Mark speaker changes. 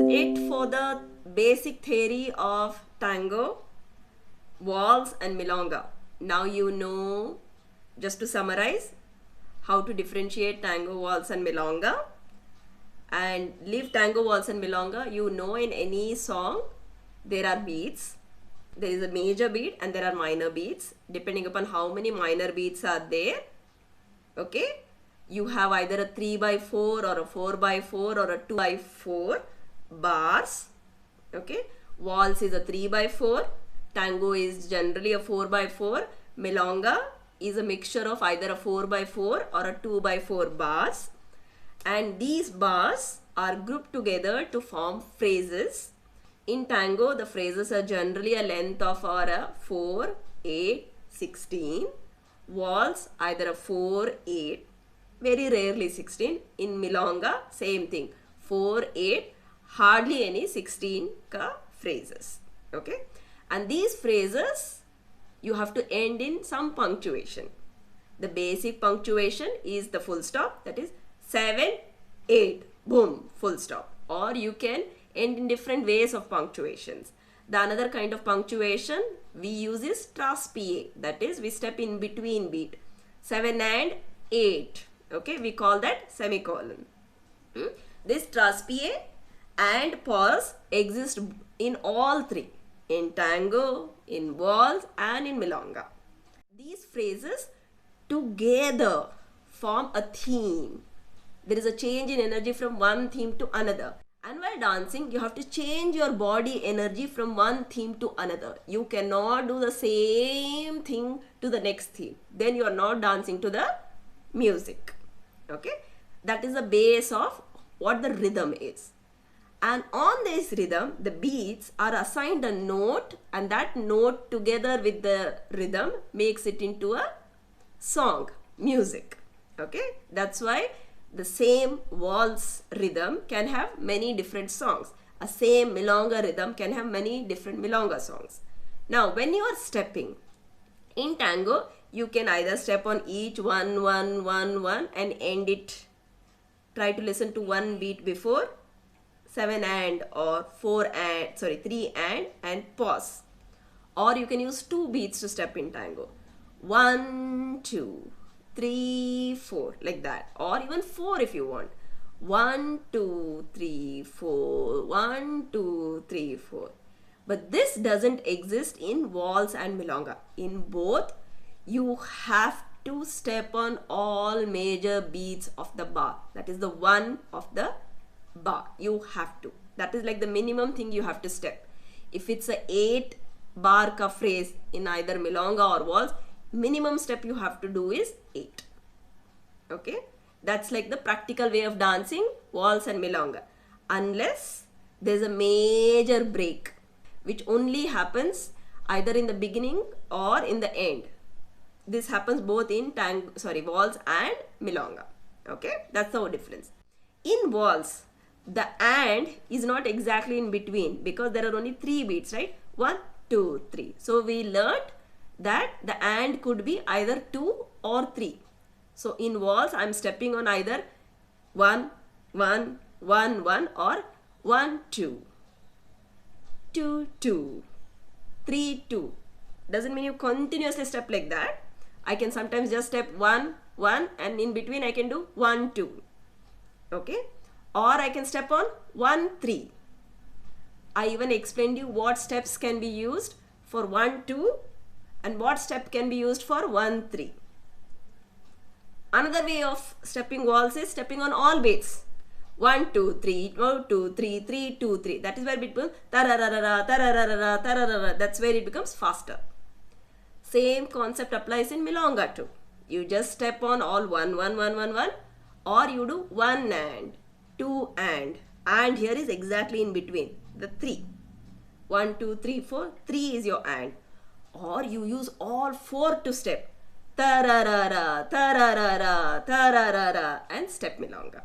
Speaker 1: it for the basic theory of tango, waltz and milonga. Now you know, just to summarize, how to differentiate tango, waltz and milonga. And leave tango, waltz and milonga. You know, in any song there are beats. There is a major beat and there are minor beats. Depending upon how many minor beats are there, okay, you have either a 3/4 or a 4/4 or a 2/4 bars. Okay, waltz is a 3/4, tango is generally a 4/4, milonga is a mixture of either a 4/4 or a 2/4 bars, and these bars are grouped together to form phrases. In tango, the phrases are generally a length of a 4, 8, 16. Waltz either a 4, 8, very rarely 16. In milonga, same thing, 4, 8, hardly any 16 ka phrases. Okay, and these phrases you have to end in some punctuation. The basic punctuation is the full stop, that is 7, 8, boom, full stop. Or you can end in different ways of punctuations. The another kind of punctuation we use is traspie, that is we step in between beat, 7 and 8. Okay, we call that semicolon. This traspie and pause exist in all three, in tango, in waltz and in milonga. These phrases together form a theme. There is a change in energy from one theme to another. And while dancing, you have to change your body energy from one theme to another. You cannot do the same thing to the next theme. Then you are not dancing to the music. Okay, that is the base of what the rhythm is. And on this rhythm, the beats are assigned a note, and that note together with the rhythm makes it into a song, music. Okay, that's why the same waltz rhythm can have many different songs. A same milonga rhythm can have many different milonga songs. Now, when you are stepping in tango, you can either step on each 1, 1, 1, 1 and end it. Try to listen to one beat before, 7 and or 4 and, 3 and pause. Or you can use 2 beats to step in tango. 1, 2, 3, 4, like that. Or even 4 if you want. 1, 2, 3, 4, 1, 2, 3, 4. But this doesn't exist in waltz and milonga. In both, you have to step on all major beats of the bar. That is the one of the bar. You have to. That is like the minimum thing you have to step. If it's a 8 bar ka phrase in either milonga or waltz, minimum step you have to do is 8. Okay, that's like the practical way of dancing waltz and milonga, unless there's a major break which only happens either in the beginning or in the end. This happens both in waltz and milonga. Okay, that's the difference. In waltz, the and is not exactly in between because there are only 3 beats, right? 1, 2, 3. So we learned that the and could be either 2 or 3. So in waltz, I'm stepping on either 1, 1, 1, 1 or 1, 2, 2, 2, 3, 2. Doesn't mean you continuously step like that. I can sometimes just step 1, 1 and in between I can do 1, 2. Okay. Or I can step on 1, 3. I even explained you what steps can be used for 1, 2 and what step can be used for 1, 3. Another way of stepping waltz is stepping on all beats. 1, 2, 3, 1, 2, 3, 3, 2, 3. That is where it becomes tararara, tararara, tararara. That's where it becomes faster. Same concept applies in milonga too. You just step on all 1, 1, 1, 1, 1, or you do 1 and 2 and here is exactly in between the 3. 1, 2, 3, 4. 3 is your and. Or you use all 4 to step. Tararara, tararara, tararara, and step milonga.